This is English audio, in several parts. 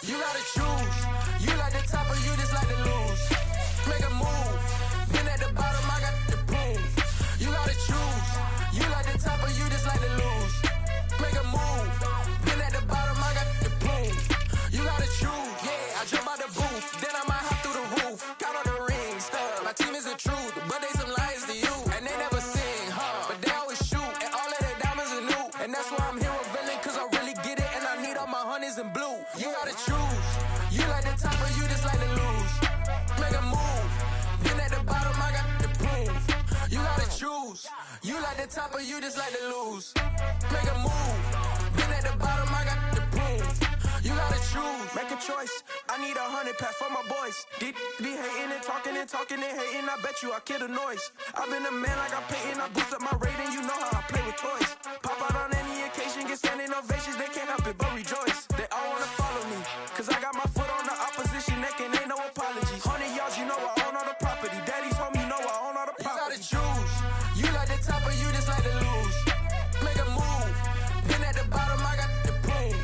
You gotta choose. You like the top or you just like to lose. Make a move. Been at the bottom, I got the prove. You gotta choose. You like the top or you just like to lose. Make a move. Been at the bottom, I got the prove. You gotta choose. Yeah, I jump out the booth. Then I might hop through the roof. Count all the rings. My team is the truth, but they some liars to you. And they never sing, but they always shoot. And all of their diamonds are new. And that's why I'm here revealing, cause I really get it. And I need all my honeys in blue. You gotta choose. You like the top or you just like to lose. Make a move. Been at the bottom, I got the proof. You gotta choose. You like the top or you just like to lose. Make a move. Been at the bottom, I got the proof. You gotta choose. Make a choice. I need 100 pack for my boys. Be hating and talking and talking and hating. I bet you I kill the noise. I've been a man like I'm Peyton. I boost up my rating. You know how I play with toys. Pop out on any occasion, get standing ovations. They can't help it but rejoice. They all wanna follow me, cause I got my foot on the opposition neck and ain't no apologies. 100 yards, you know I own all the property. Daddy's home, you know I own all the property. You gotta choose. You like the top or you just like to lose. Make a move. Been at the bottom, I got the proof.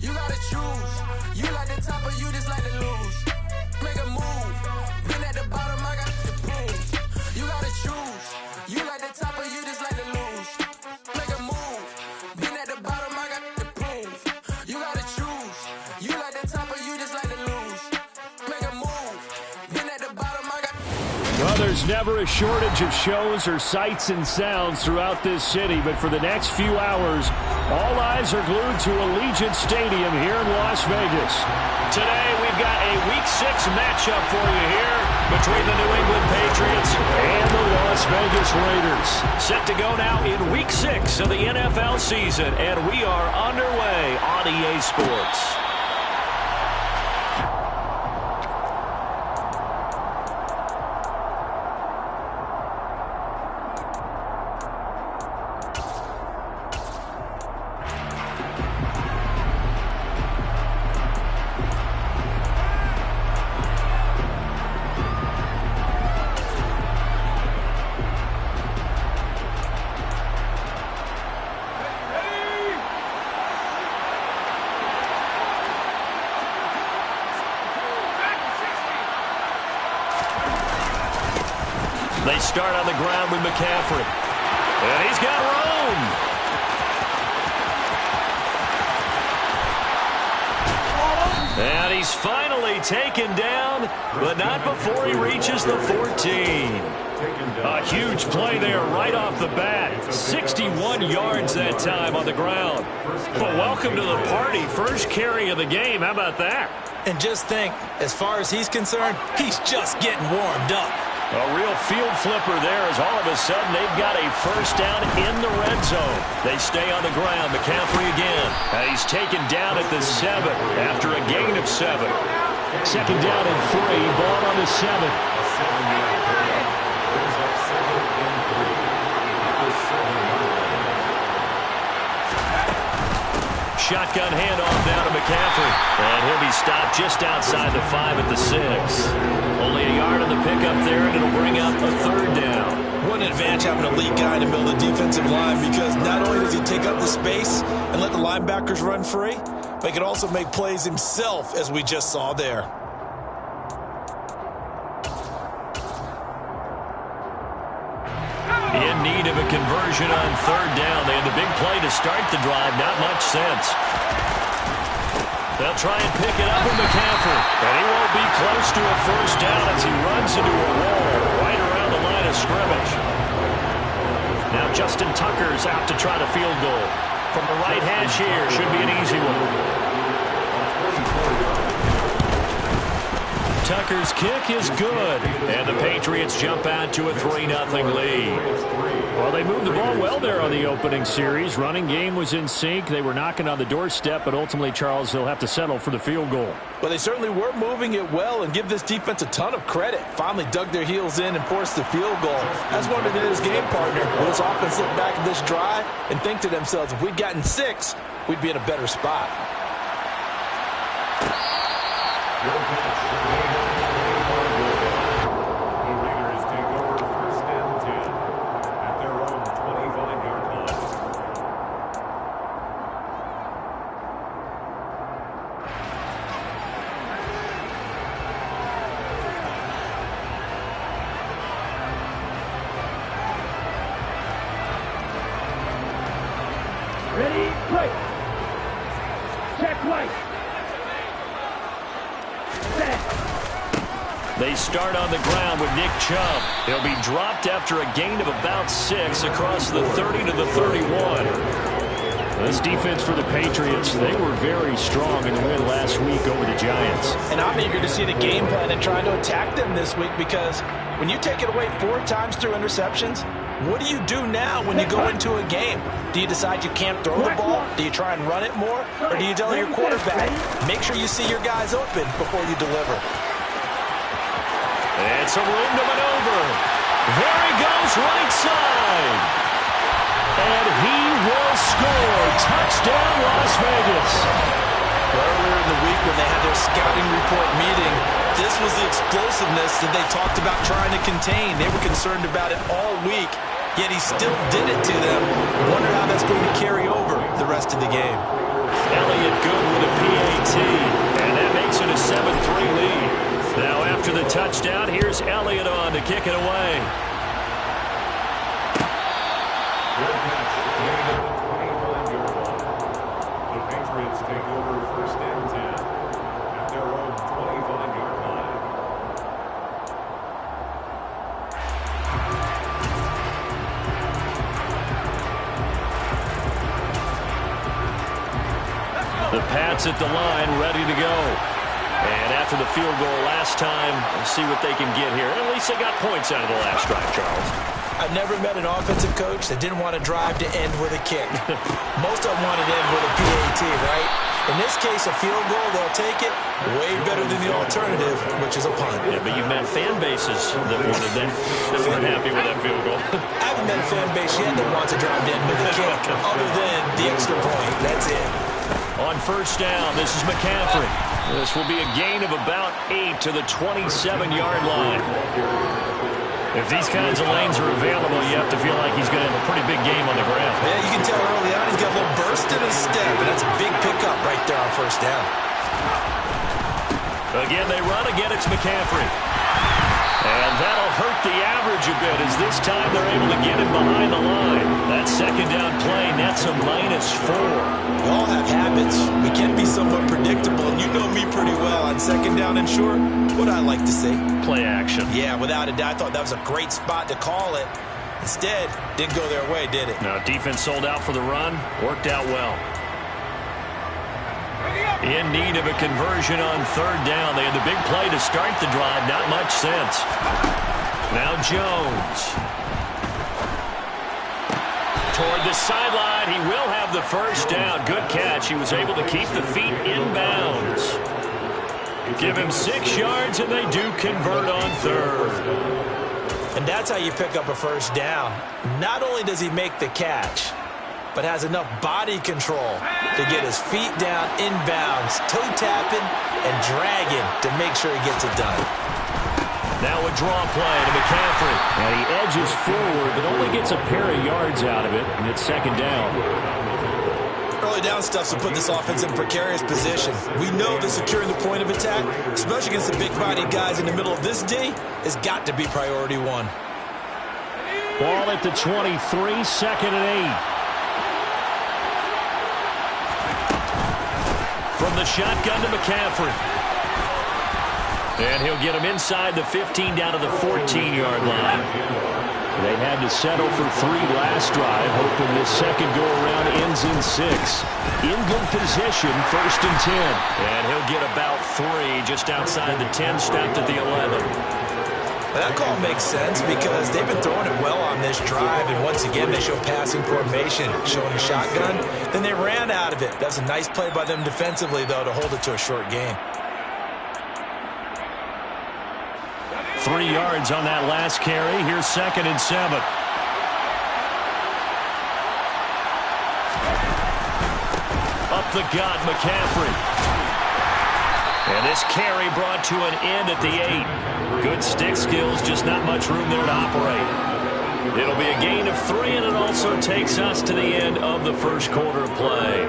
You gotta choose. You like the top or you just like to lose. Make a move. Been at the bottom, I got the proof. You gotta choose. You like the top or you just like to lose. Make a move. Been at the bottom, I got the proof. You gotta choose. You like the top or you just like to lose. Make a move. Been at the bottom, I got. Well, there's never a shortage of shows or sights and sounds throughout this city, but for the next few hours, all eyes are glued to Allegiant Stadium here in Las Vegas. Today, we've got a Week 6 matchup for you here between the New England Patriots and the Las Vegas Raiders. Set to go now in Week 6 of the NFL season, and we are underway on EA Sports. They start on the ground with McCaffrey. And he's got room. And he's finally taken down, but not before he reaches the 14. A huge play there right off the bat. 61 yards that time on the ground. Well, welcome to the party. First carry of the game. How about that? And just think, as far as he's concerned, he's just getting warmed up. A real field flipper there as all of a sudden they've got a first down in the red zone. They stay on the ground. McCaffrey again. And he's taken down at the 7 after a gain of 7. Second down and 3. Ball on the 7. Shotgun handoff down to McCaffrey. And he'll be stopped just outside the 5 at the 6. Only a yard on the pickup there, and it'll bring up a third down. What an advantage having an elite guy in the middle of the defensive line, because not only does he take up the space and let the linebackers run free, but he can also make plays himself, as we just saw there. In need of a conversion on third down. They had the big play to start the drive. Not much sense. They'll try and pick it up with McCaffrey. And he won't be close to a first down as he runs into a wall right around the line of scrimmage. Now Justin Tucker's out to try the field goal. From the right hash here, should be an easy one. Tucker's kick is good, and the Patriots jump out to a 3-0 lead. Well, they moved the ball well there on the opening series. Running game was in sync. They were knocking on the doorstep, but ultimately, Charles, they'll have to settle for the field goal. Well, they certainly were moving it well, and give this defense a ton of credit. Finally dug their heels in and forced the field goal. That's what it is, game partner. Will this offense look back at this drive and think to themselves, if we'd gotten 6, we'd be in a better spot. Play. Check play. They start on the ground with Nick Chubb. He'll be dropped after a gain of about 6 across the 30 to the 31. This defense for the Patriots, they were very strong in the win last week over the Giants. And I'm eager to see the game plan and trying to attack them this week, because when you take it away 4 times through interceptions, what do you do now when you go into a game? Do you decide you can't throw the ball? Do you try and run it more? Or do you tell your quarterback, make sure you see your guys open before you deliver? It's a room to maneuver. There he goes, right side. And he will score. Touchdown, Las Vegas. Earlier in the week when they had their scouting report meeting, this was the explosiveness that they talked about trying to contain. They were concerned about it all week, yet he still did it to them. Wonder how that's going to carry over the rest of the game. Elliott good with a PAT, and that makes it a 7-3 lead. Now after the touchdown, here's Elliott on to kick it away. Good catch. Gain of the 25-yard line. The Patriots take over first and 10 at their own 25-yard line. The Pats at the line, ready to go. And after the field goal last time, we'll see what they can get here. At least they got points out of the last drive, Charles. I've never met an offensive coach that didn't want to drive to end with a kick. Most of them wanted to end with a PAT, right? In this case, a field goal, they'll take it. Way better than the alternative, which is a punt. Yeah, but you've met fan bases that wanted that weren't happy with that field goal. I haven't met a fan base yet that wants to drive to end with a kick, other than the extra point. That's it. On first down, this is McCaffrey. This will be a gain of about 8 to the 27-yard line. If these kinds of lanes are available, you have to feel like he's going to have a pretty big game on the ground. Yeah, you can tell early on he's got a little burst in his step, and that's a big pickup right there on first down. Again, they run. Again, it's McCaffrey. And that'll hurt the average a bit, as this time they're able to get him behind the line. That second down play nets a -4. We all have habits. We can be somewhat predictable, and you know me pretty well. On second down and short, what I like to see? Play action. Yeah, without a doubt, I thought that was a great spot to call it. Instead, didn't go their way, did it? Now, defense sold out for the run. Worked out well. In need of a conversion on third down. They had the big play to start the drive. Not much sense. Now Jones. Toward the sideline. He will have the first down. Good catch. He was able to keep the feet inbounds. Give him 6 yards, and they do convert on third. And that's how you pick up a first down. Not only does he make the catch, but has enough body control to get his feet down inbounds, toe tapping and dragging to make sure he gets it done. Now a draw play to McCaffrey. And he edges forward, but only gets a pair of yards out of it, and it's second down. Early down stuff's to put this offense in precarious position. We know that securing the point of attack, especially against the big-bodied guys in the middle of this D, has got to be priority 1. Ball at the 23, second and 8. From the shotgun to McCaffrey. And he'll get him inside the 15 down to the 14-yard line. They had to settle for 3 last drive, hoping this second go-around ends in 6. In good position, first and 10. And he'll get about 3 just outside the 10, stopped at the 11. Now that call makes sense because they've been throwing it well on this drive, and once again they show passing formation, showing a shotgun. Then they ran out of it. That's a nice play by them defensively, though, to hold it to a short gain. 3 yards on that last carry. Here's second and 7. Up the gut, McCaffrey. And this carry brought to an end at the 8. Good stick skills, just not much room there to operate. It'll be a gain of 3, and it also takes us to the end of the first quarter of play.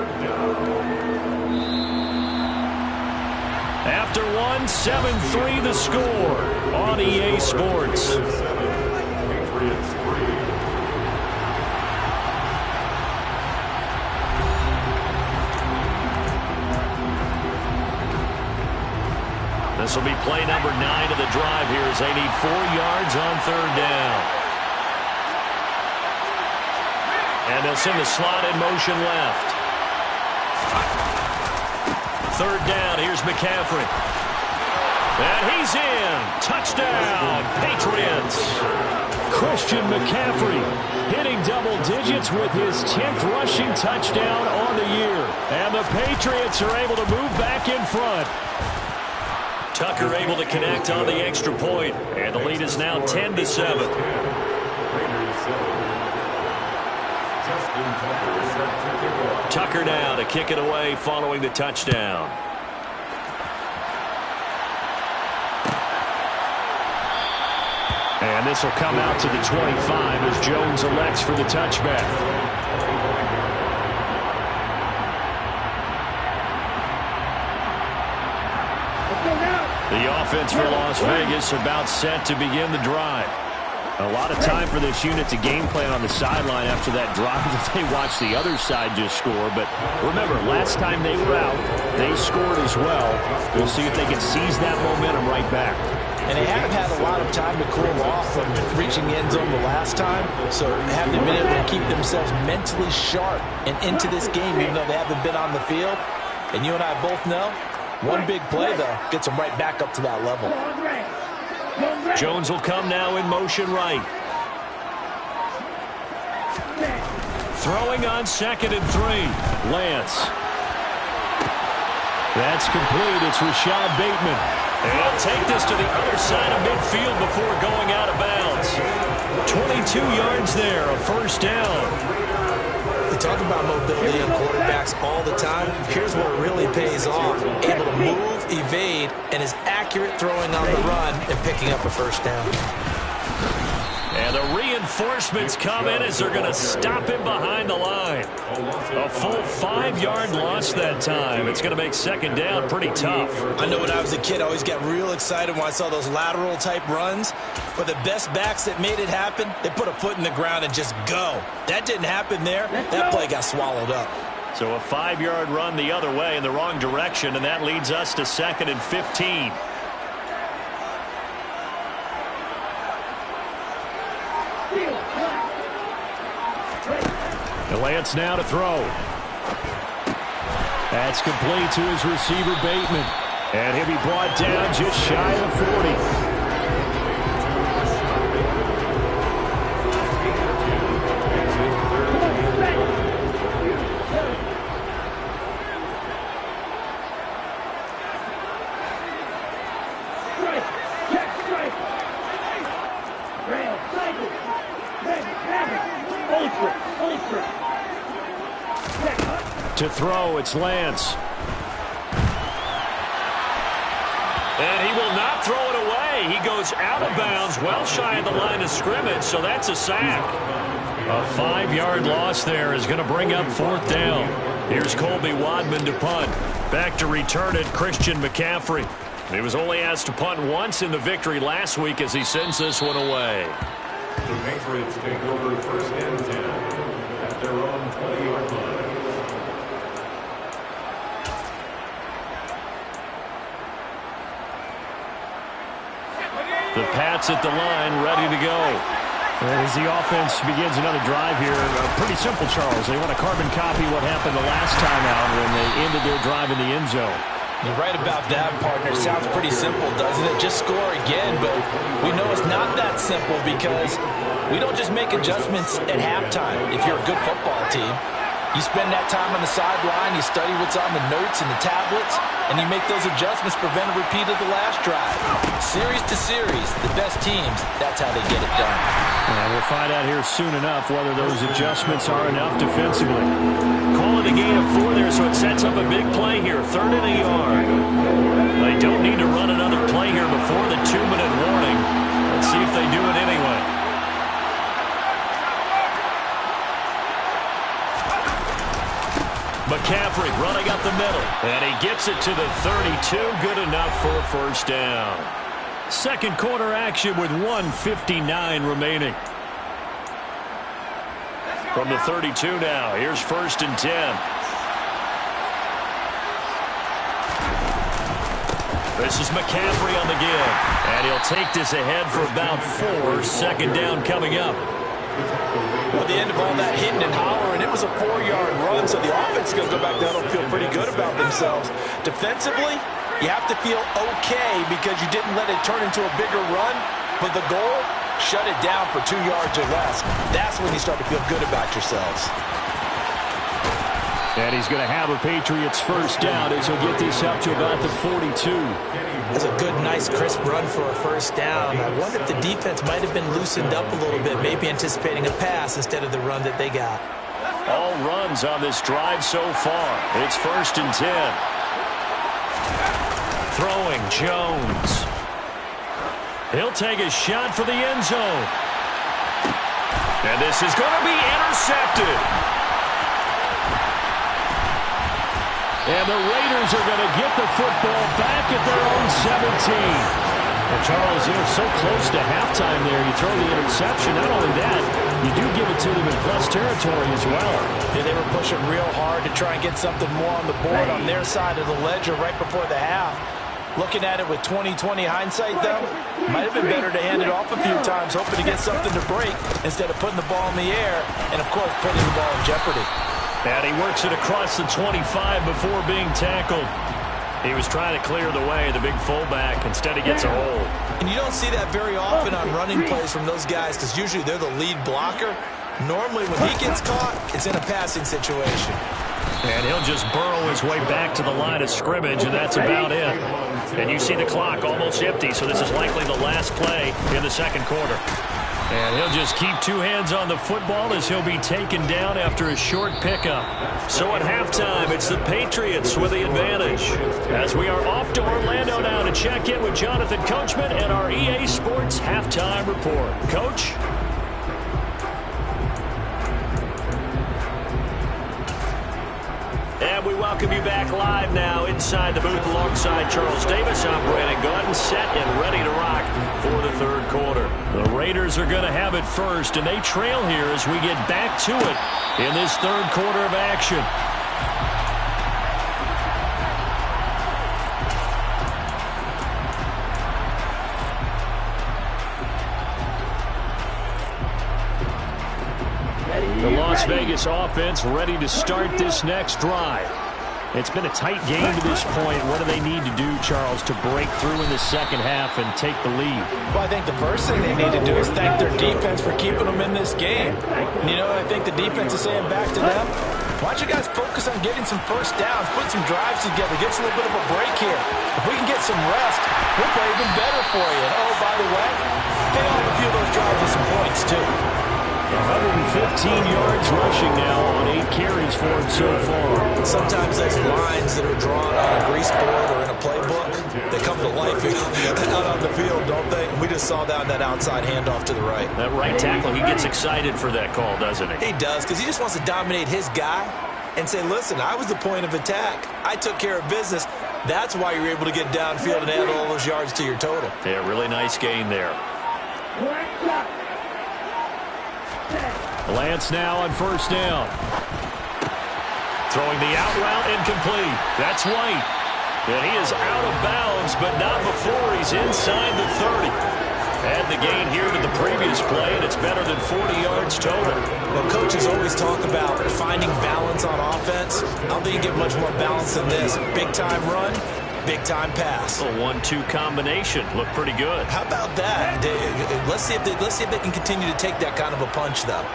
After 1, 7-3 the score on EA Sports. Patriots 3. This will be play number 9 of the drive here as they need 4 yards on 3rd down. And they'll send the slot in motion left. 3rd down, here's McCaffrey. And he's in. Touchdown, Patriots. Christian McCaffrey hitting double digits with his 10th rushing touchdown on the year. And the Patriots are able to move back in front. Tucker able to connect on the extra point, and the lead is now 10-7. Tucker now to kick it away following the touchdown. And this will come out to the 25 as Jones elects for the touchback. The offense for Las Vegas about set to begin the drive. A lot of time for this unit to game plan on the sideline after that drive that they watched the other side just score. But remember, last time they were out, they scored as well. We'll see if they can seize that momentum right back. And they haven't had a lot of time to cool off from reaching the end zone the last time. So they haven't been able to keep themselves mentally sharp and into this game, even though they haven't been on the field. And you and I both know, one big play, though, gets them right back up to that level. Jones will come now in motion right. Throwing on 2nd and 3. Lance. That's complete. It's Rashad Bateman. And he'll take this to the other side of midfield before going out of bounds. 22 yards there, a 1st down. We talk about mobility in quarterbacks all the time. Here's where it really pays off. Able to move, evade, and is accurate throwing on the run and picking up a 1st down. And the reinforcements come in as they're going to stop him behind the line. A full 5-yard loss that time. It's going to make 2nd down pretty tough. I know when I was a kid, I always got real excited when I saw those lateral type runs. But the best backs that made it happen, they put a foot in the ground and just go. That didn't happen there. That play got swallowed up. So a 5-yard run the other way in the wrong direction, and that leads us to 2nd and 15. Lance now to throw. That's complete to his receiver, Bateman. And he'll be brought down just shy of 40. To throw, it's Lance. And he will not throw it away. He goes out of bounds, well shy of the line of scrimmage, so that's a sack. A 5-yard loss there is going to bring up 4th down. Here's Colby Wadman to punt. Back to return it, Christian McCaffrey. He was only asked to punt once in the victory last week as he sends this one away. The Patriots take over 1st and 10 at their own 20-yard line. The Pats at the line, ready to go. As the offense begins another drive here, pretty simple, Charles. They want to carbon copy what happened the last time out when they ended their drive in the end zone. You're right about that, partner. Sounds pretty simple, doesn't it? Just score again, but we know it's not that simple because we don't just make adjustments at halftime. If you're a good football team, you spend that time on the sideline, you study what's on the notes and the tablets, and you make those adjustments, prevent a repeat of the last drive. Series to series, the best teams, that's how they get it done. We'll find out here soon enough whether those adjustments are enough defensively. Call it a gain of 4 there, so it sets up a big play here, 3rd and a yard. They don't need to run another play here before the 2-minute warning. Let's see if they do it anyway. McCaffrey running up the middle, and he gets it to the 32. Good enough for a 1st down. 2nd quarter action with 1:59 remaining. From the 32 now, here's 1st and 10. This is McCaffrey on the give. And he'll take this ahead for about 4. Second down coming up. Well, the end of all that hitting and hollering, it was a 4-yard run, so the offense is going to go back down and feel pretty good about themselves. Defensively, you have to feel okay because you didn't let it turn into a bigger run, but the goal, shut it down for 2 yards or less. That's when you start to feel good about yourselves. And he's going to have a Patriots first down as he'll get this up to about the 42. That's a good, nice, crisp run for a first down. I wonder if the defense might have been loosened up a little bit, maybe anticipating a pass instead of the run that they got. All runs on this drive so far. It's 1st and 10. Throwing Jones. He'll take a shot for the end zone. And this is going to be intercepted. And the Raiders are going to get the football back at their own 17. Well, Charles, you're so close to halftime there. You throw the interception. Not only that, you do give it to them in plus territory as well. Yeah, they were pushing real hard to try and get something more on the board on their side of the ledger right before the half. Looking at it with 20/20 hindsight, though, might have been better to hand it off a few times, hoping to get something to break instead of putting the ball in the air and, of course, putting the ball in jeopardy. And he works it across the 25 before being tackled. He was trying to clear the way, the big fullback. Instead, he gets a hold. And you don't see that very often on running plays from those guys because usually they're the lead blocker. Normally, when he gets caught, it's in a passing situation. And he'll just burrow his way back to the line of scrimmage, and that's about it. And you see the clock almost empty, so this is likely the last play in the second quarter. And he'll just keep 2 hands on the football as he'll be taken down after a short pickup. So at halftime, it's the Patriots with the advantage. As we are off to Orlando now to check in with Jonathan Coachman and our EA Sports Halftime Report. Coach? And we welcome you back live now inside the booth alongside Charles Davis. I'm Brandon Gaudin, set and ready to rock for the third quarter. The Raiders are going to have it first, and they trail here as we get back to it in this third quarter of action. The Las Vegas offense ready to start this next drive. It's been a tight game to this point. What do they need to do, Charles, to break through in the second half and take the lead? Well, I think the first thing they need to do is thank their defense for keeping them in this game. And, you know, I think the defense is saying back to them, why don't you guys focus on getting some first downs, put some drives together, get us a little bit of a break here. If we can get some rest, we'll play even better for you. And, oh, by the way, pay off a few of those drives with some points, too. 115 yards rushing now on 8 carries for him so far. Sometimes those lines that are drawn on a grease board or in a playbook, they come to life out on the field, don't they? We just saw that outside handoff to the right. That right tackle, he gets excited for that call, doesn't he? He does, because he just wants to dominate his guy and say, listen, I was the point of attack. I took care of business. That's why you're able to get downfield and add all those yards to your total. Yeah, really nice gain there. Lance now on first down. Throwing the out route incomplete. That's White. And he is out of bounds, but not before he's inside the 30. Add the gain here to the previous play, and it's better than 40 yards total. Well, coaches always talk about finding balance on offense. I don't think you get much more balance than this. Big-time run, big-time pass. A 1-2 combination. Look pretty good. How about that? Let's see if they can continue to take that kind of a punch, though.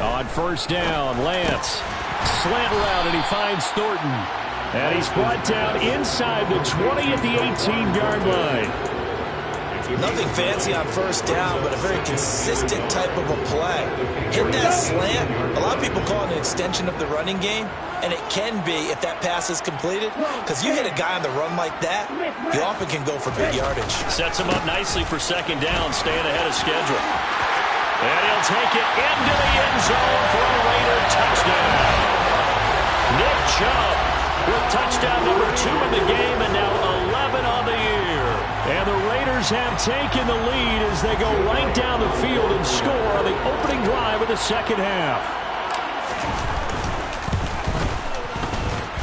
On first down, Lance. Slant route, and he finds Thornton. And he's brought down inside the 20 at the 18-yard line. Nothing fancy on first down, but a very consistent type of a play. Hit that slant. A lot of people call it an extension of the running game, and it can be if that pass is completed, because you hit a guy on the run like that, he often can go for big yardage. Sets him up nicely for second down, staying ahead of schedule. And he'll take it into the end zone for a Raider touchdown. Nick Chubb with touchdown number 2 in the game, and now 11 on the year. And the Raiders taken the lead as they go right down the field and score on the opening drive of the second half.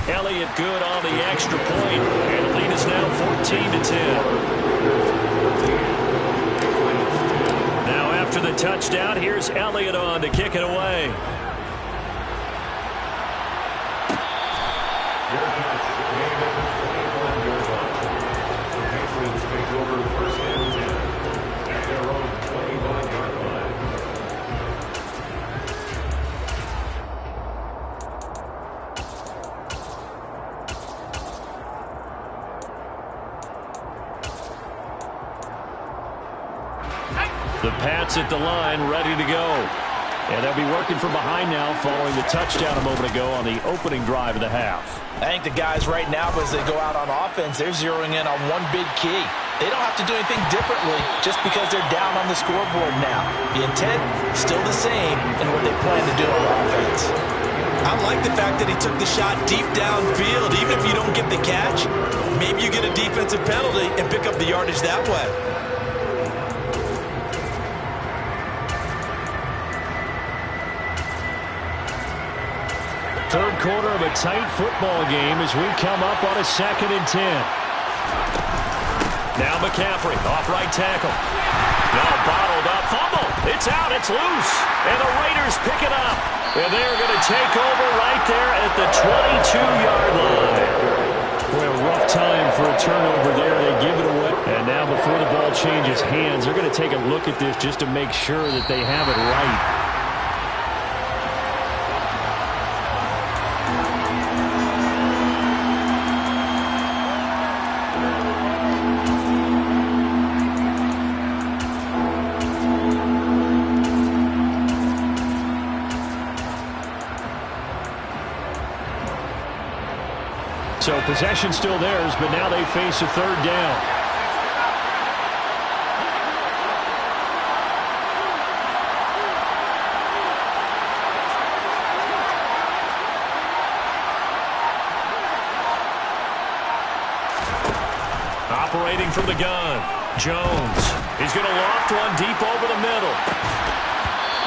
Elliott good on the extra point, and the lead is now 14-10. Now after the touchdown, here's Elliott on to kick it away. The Pats at the line, ready to go. And they'll be working from behind now following the touchdown a moment ago on the opening drive of the half. I think the guys right now, as they go out on offense, they're zeroing in on one big key. They don't have to do anything differently just because they're down on the scoreboard now. The intent, still the same in what they plan to do on offense. I like the fact that he took the shot deep downfield. Even if you don't get the catch, maybe you get a defensive penalty and pick up the yardage that way. Third quarter of a tight football game as we come up on a 2nd and 10. Now McCaffrey, off right tackle. No, bottled up, fumble. It's out, it's loose. And the Raiders pick it up. And they're going to take over right there at the 22-yard line. Boy, a rough time for a turnover there. They give it away. And now before the ball changes hands, they're going to take a look at this just to make sure that they have it right. So possession still theirs, but now they face a third down. Operating from the gun, Jones. He's going to loft one deep over the middle.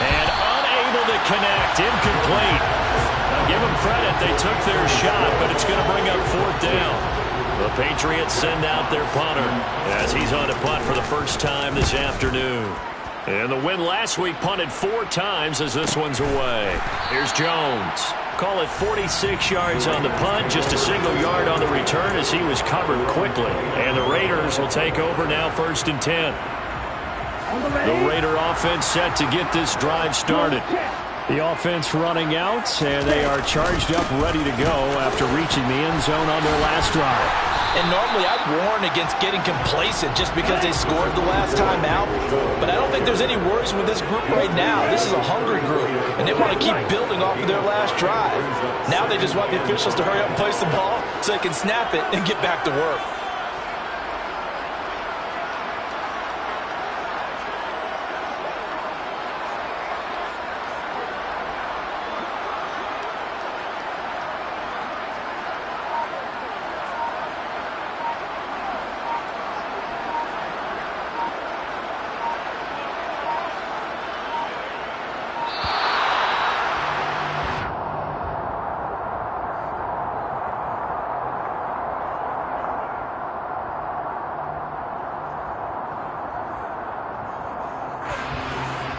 And unable to connect, incomplete. Now give them credit, they took their shot, but it's going to bring up 4th down. The Patriots send out their punter as he's on to punt for the first time this afternoon. And the win last week punted 4 times as this one's away. Here's Jones. Call it 46 yards on the punt, just a single yard on the return as he was covered quickly. And the Raiders will take over now 1st and 10. The Raider offense set to get this drive started. The offense running out, and they are charged up, ready to go after reaching the end zone on their last drive. And normally I'd warn against getting complacent just because they scored the last time out. But I don't think there's any worries with this group right now. This is a hungry group, and they want to keep building off of their last drive. Now they just want the officials to hurry up and place the ball so they can snap it and get back to work.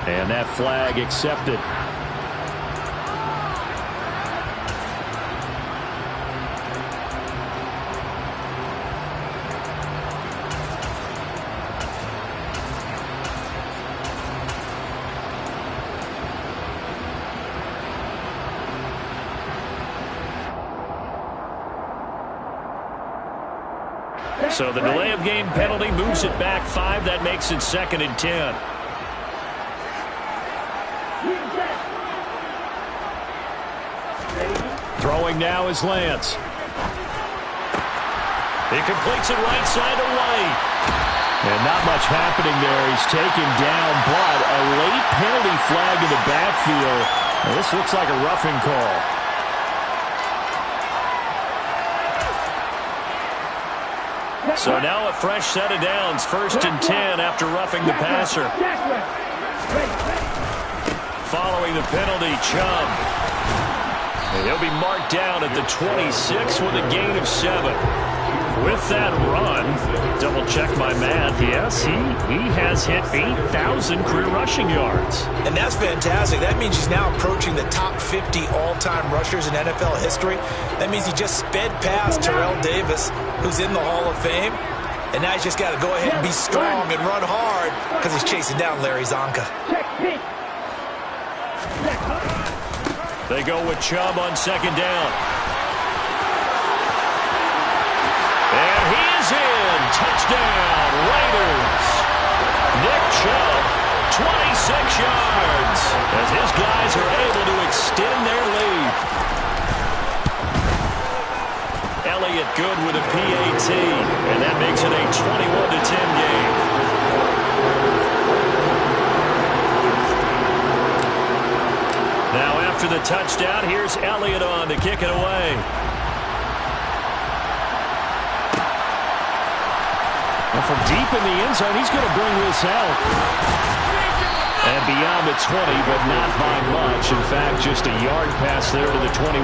And that flag accepted. So the delay of game penalty moves it back 5. That makes it 2nd and 10. Throwing now is Lance. He completes it right side to White. And not much happening there. He's taken down, but a late penalty flag in the backfield. Now this looks like a roughing call. So now a fresh set of downs, 1st and 10 after roughing the passer. Following the penalty, Chubb. And he'll be marked down at the 26 with a gain of 7. With that run, double check my math, yes, he has hit 8,000 career rushing yards. And that's fantastic. That means he's now approaching the top 50 all-time rushers in NFL history. That means he just sped past Terrell Davis, who's in the Hall of Fame. And now he's just got to go ahead and be strong and run hard because he's chasing down Larry Zonka. They go with Chubb on 2nd down. And he is in. Touchdown, Raiders. Nick Chubb, 26 yards, as his guys are able to extend their lead. Elliott good with a PAT, and that makes it a 21-10 game. Now after the touchdown, here's Elliott on to kick it away. And from deep in the end zone, he's going to bring this out. And beyond the 20, but not by much. In fact, just a yard pass there to the 21.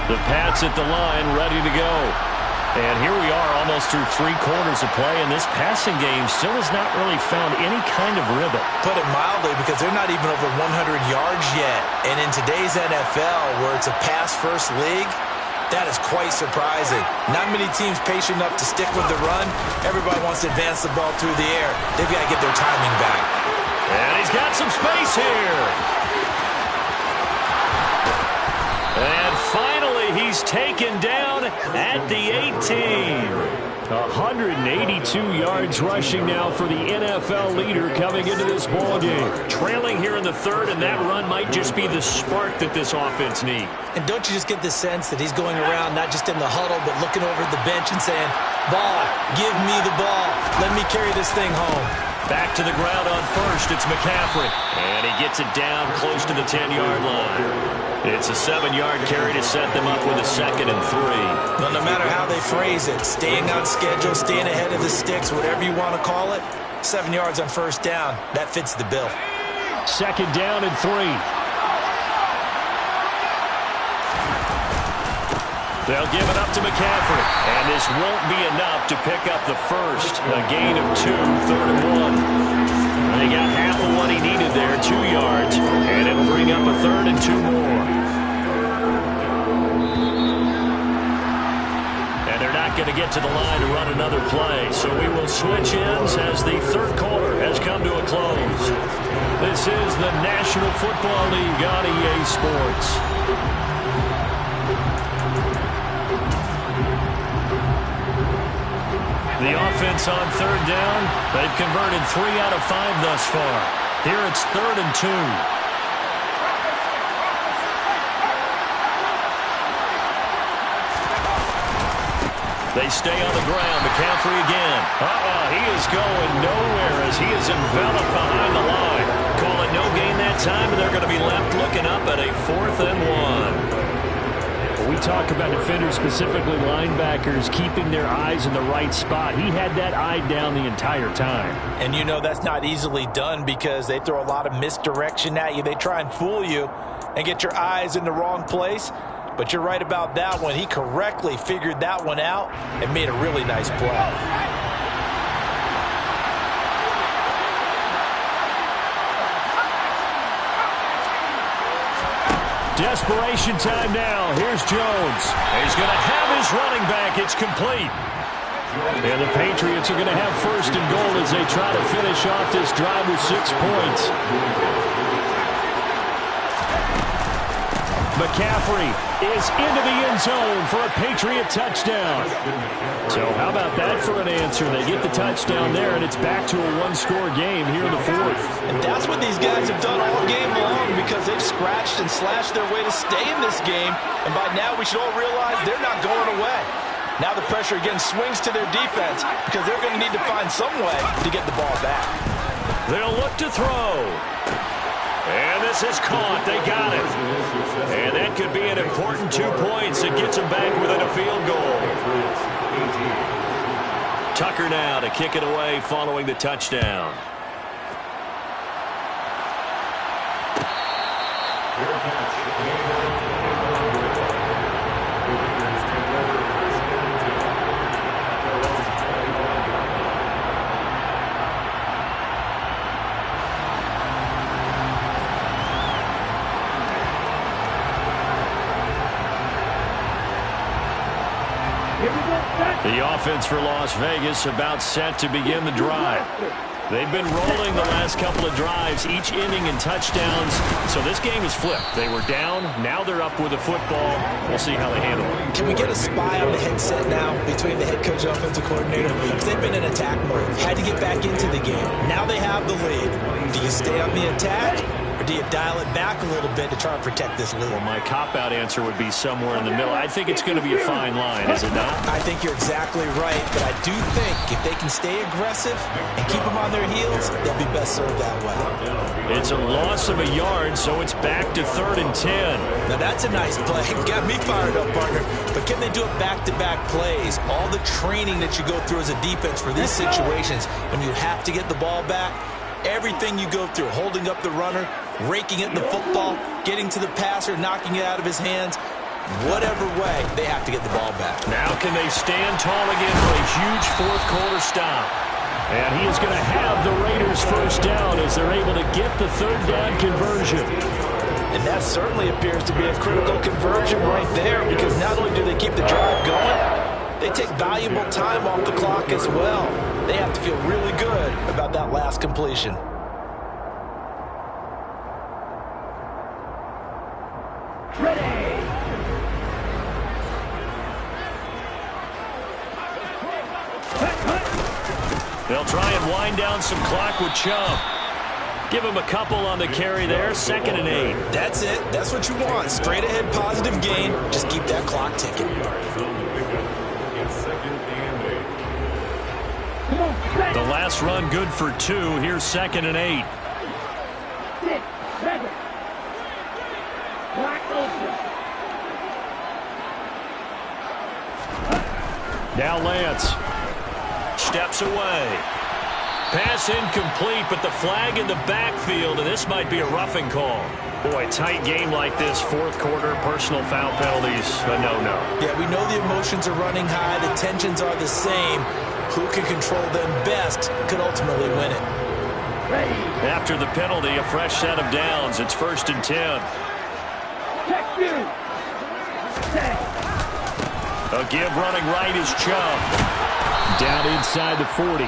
The Pats at the line, ready to go. And here we are almost through 3 quarters of play, and this passing game still has not really found any kind of rhythm. Put it mildly, because they're not even over 100 yards yet. And in today's NFL, where it's a pass-first league, that is quite surprising. Not many teams patient enough to stick with the run. Everybody wants to advance the ball through the air. They've got to get their timing back. And he's got some space here. And finally, he's taken down at the 18. 182 yards rushing now for the NFL leader coming into this ballgame. Trailing here in the 3rd, and that run might just be the spark that this offense needs. And don't you just get the sense that he's going around not just in the huddle, but looking over at the bench and saying, ball, give me the ball. Let me carry this thing home. Back to the ground on 1st, it's McCaffrey. And he gets it down close to the 10-yard line. It's a 7-yard carry to set them up with a 2nd and 3. Well, no matter how they phrase it, staying on schedule, staying ahead of the sticks, whatever you want to call it, 7 yards on 1st down, that fits the bill. 2nd down and 3. They'll give it up to McCaffrey. And this won't be enough to pick up the 1st. A gain of 2, 3rd and 1. They got half of what he needed there, 2 yards. And it'll bring up a 3rd and 2 more. And they're not going to get to the line to run another play. So we will switch ends as the 3rd quarter has come to a close. This is the National Football League on EA Sports. The offense on 3rd down, they've converted 3 out of 5 thus far. Here it's 3rd and 2. They stay on the ground. McCaffrey again. He is going nowhere as he is enveloped behind the line. Call it no gain that time, and they're going to be left looking up at a 4th and 1. We talk about defenders, specifically linebackers, keeping their eyes in the right spot. He had that eye down the entire time. And you know that's not easily done because they throw a lot of misdirection at you. They try and fool you and get your eyes in the wrong place. But you're right about that one. He correctly figured that one out and made a really nice play. Desperation time now. Here's Jones. He's going to have his running back. It's complete. And the Patriots are going to have 1st and goal as they try to finish off this drive with 6 points. McCaffrey is into the end zone for a Patriot touchdown. So how about that for an answer? They get the touchdown there, and it's back to a 1-score game here in the 4th. And that's what these guys have done all game long because they've scratched and slashed their way to stay in this game. And by now we should all realize they're not going away. Now the pressure again swings to their defense because they're going to need to find some way to get the ball back. They'll look to throw. And this This is caught. They got it. And that could be an important 2 points. It gets them back within a field goal. Tucker now to kick it away following the touchdown. The offense for Las Vegas about set to begin the drive. They've been rolling the last couple of drives, each inning in touchdowns. So this game is flipped. They were down. Now they're up with the football. We'll see how they handle it. Can we get a spy on the headset now between the head coach and offensive coordinator? Because they've been in attack mode. Had to get back into the game. Now they have the lead. Do you stay on the attack? Or do you dial it back a little bit to try and protect this lead? Well, my cop-out answer would be somewhere in the middle. I think it's going to be a fine line, is it not? I think you're exactly right, but I do think if they can stay aggressive and keep them on their heels, they'll be best served that way. It's a loss of a yard, so it's back to 3rd and 10. Now that's a nice play. Got me fired up, partner. But can they do it back-to-back plays? All the training that you go through as a defense for these situations, when you have to get the ball back, everything you go through, holding up the runner, raking it in the football, getting to the passer, knocking it out of his hands, whatever way, they have to get the ball back. Now can they stand tall again for a huge fourth-quarter stop? And he is going to have the Raiders first down as they're able to get the 3rd down conversion. And that certainly appears to be a critical conversion right there, because not only do they keep the drive going, they take valuable time off the clock as well. They have to feel really good about that last completion. They'll try and wind down some clock with Chubb. Give him a couple on the carry there. 2nd and 8. That's it. That's what you want. Straight ahead positive gain. Just keep that clock ticking. The last run good for 2. Here's 2nd and 8. Now Lance steps away. Pass incomplete, but the flag in the backfield, and this might be a roughing call. Boy, tight game like this, 4th quarter, personal foul penalties, a no-no. Yeah, we know the emotions are running high, the tensions are the same. Who can control them best could ultimately win it. After the penalty, a fresh set of downs. It's 1st and 10. A give running right is Chubb. Down inside the 40.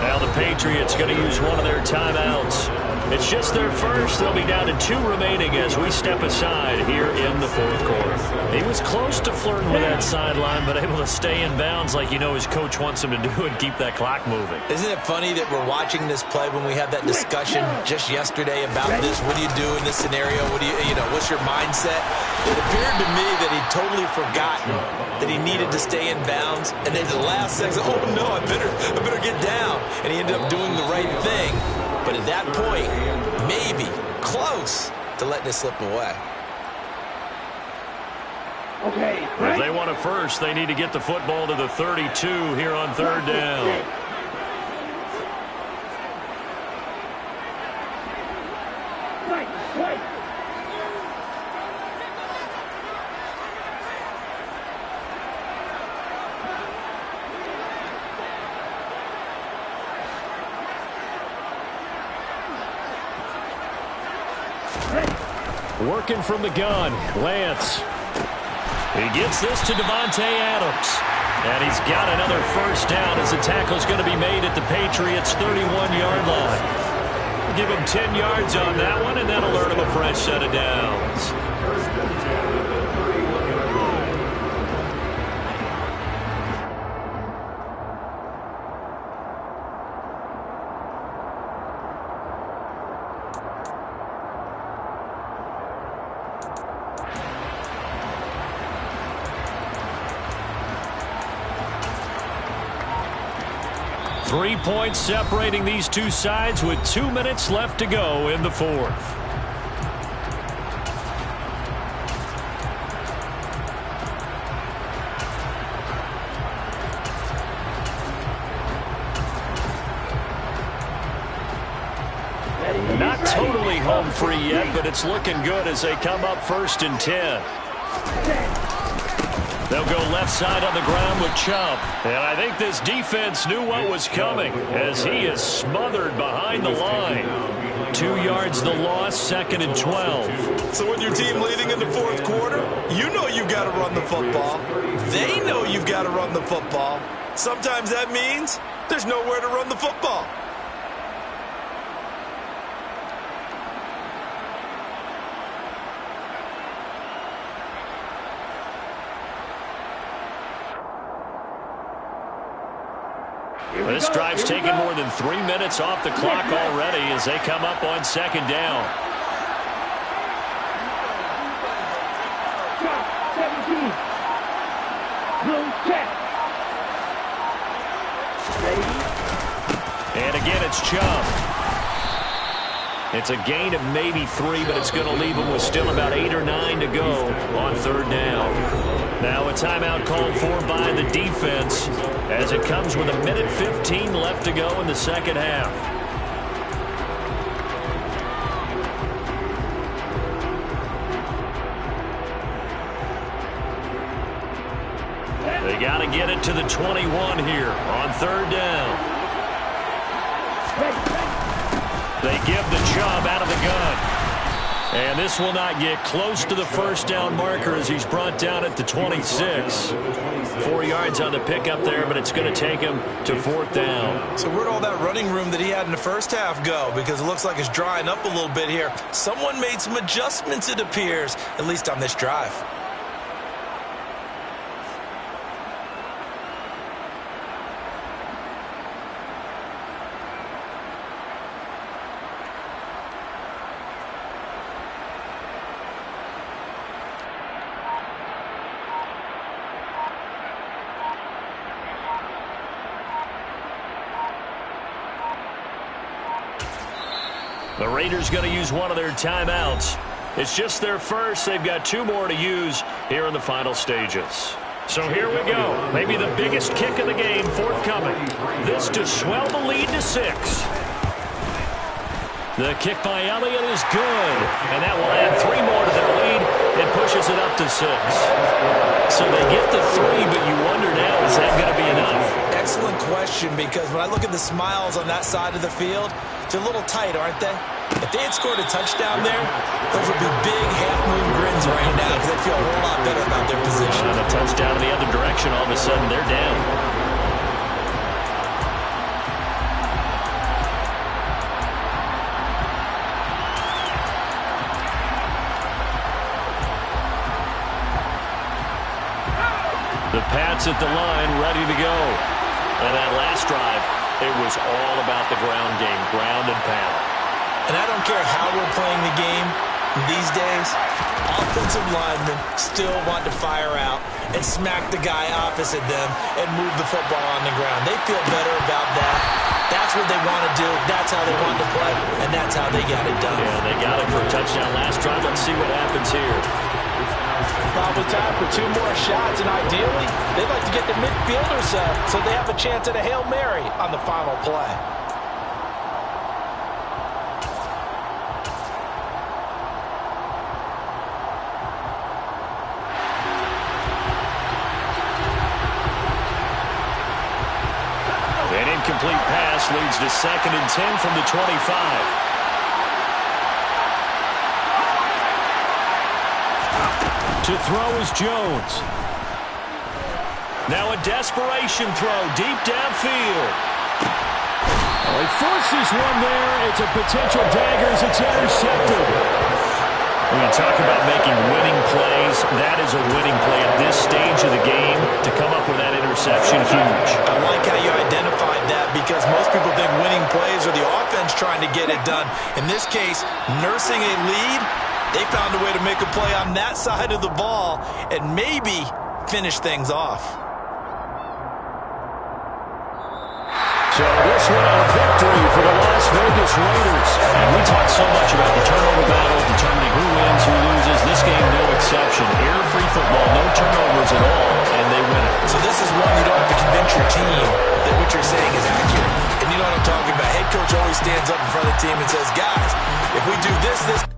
Now the Patriots going to use one of their timeouts. It's just their first. They'll be down to 2 remaining as we step aside here in the 4th quarter. He was close to flirting with that sideline, but able to stay in bounds like you know his coach wants him to do and keep that clock moving. Isn't it funny that we're watching this play when we had that discussion just yesterday about this? What do you do in this scenario? What do you know, what's your mindset? It appeared to me that he'd totally forgotten that he needed to stay in bounds, and then the last second, oh no, I better get down. And he ended up doing the right thing. But at that point, maybe close to letting it slip away. Okay. If they want a first, they need to get the football to the 32 here on 3rd down. Working from the gun, Lance. He gets this to Devontae Adams. And he's got another first down as the tackle's going to be made at the Patriots' 31-yard line. Give him 10 yards on that one, and that'll earn him a fresh set of downs. Three points separating these two sides with 2 minutes left to go in the 4th. totally home free yet, but it's looking good as they come up 1st and 10. They'll go left side on the ground with Chubb. And I think this defense knew what was coming as he is smothered behind the line. 2 yards the loss, 2nd and 12. So when your team leading in the 4th quarter, you know you've got to run the football. They know you've got to run the football. Sometimes that means there's nowhere to run the football. This drive's taken more than 3 minutes off the clock already as they come up on 2nd down. And again, it's Chubb. It's a gain of maybe 3, but it's going to leave them with still about 8 or 9 to go on 3rd down. Now a timeout called for by the defense as it comes with 1:15 left to go in the 2nd half. They got to get it to the 21 here on 3rd down. They give the Chubb out of the gun. And this will not get close to the 1st down marker as he's brought down at the 26. 4 yards on the pickup there, but it's going to take him to 4th down. So where'd all that running room that he had in the 1st half go? Because it looks like it's drying up a little bit here. Someone made some adjustments, it appears, at least on this drive. The Raiders going to use one of their timeouts. It's just their first. They've got 2 more to use here in the final stages. So here we go. Maybe the biggest kick of the game forthcoming. This to swell the lead to 6. The kick by Elliott is good. And that will add 3 more to their lead. It pushes it up to 6. So they get the 3, but you wonder now, is that going to be enough? Excellent question, because when I look at the smiles on that side of the field, they're a little tight, aren't they? If they had scored a touchdown there, those would be big half-moon grins right now because they feel a whole lot better about their position. And a touchdown in the other direction, all of a sudden they're down. The Pats at the line, ready to go. And that last drive, it was all about the ground game, ground and pound. And I don't care how we're playing the game these days, offensive linemen still want to fire out and smack the guy opposite them and move the football on the ground. They feel better about that. That's what they want to do. That's how they want to play, and that's how they got it done. Yeah, they got it for a touchdown last drive. Let's see what happens here. Probably time for 2 more shots, and ideally, they'd like to get the midfielders so they have a chance at a Hail Mary on the final play. An incomplete pass leads to 2nd and 10 from the 25. To throw is Jones. Now a desperation throw deep downfield. Oh, he forces one there. It's a potential dagger as it's intercepted. When you talk about making winning plays, that is a winning play at this stage of the game. To come up with that interception, huge. I like how you identified that because most people think winning plays are the offense trying to get it done. In this case, nursing a lead, they found a way to make a play on that side of the ball and maybe finish things off. So this one a victory for the Las Vegas Raiders. And we talked so much about the turnover battle, determining who wins, who loses. This game, no exception. Error-free football, no turnovers at all, and they win it. So this is one you don't have to convince your team that what you're saying is accurate. And you know what I'm talking about. Head head coach always stands up in front of the team and says, guys, if we do this,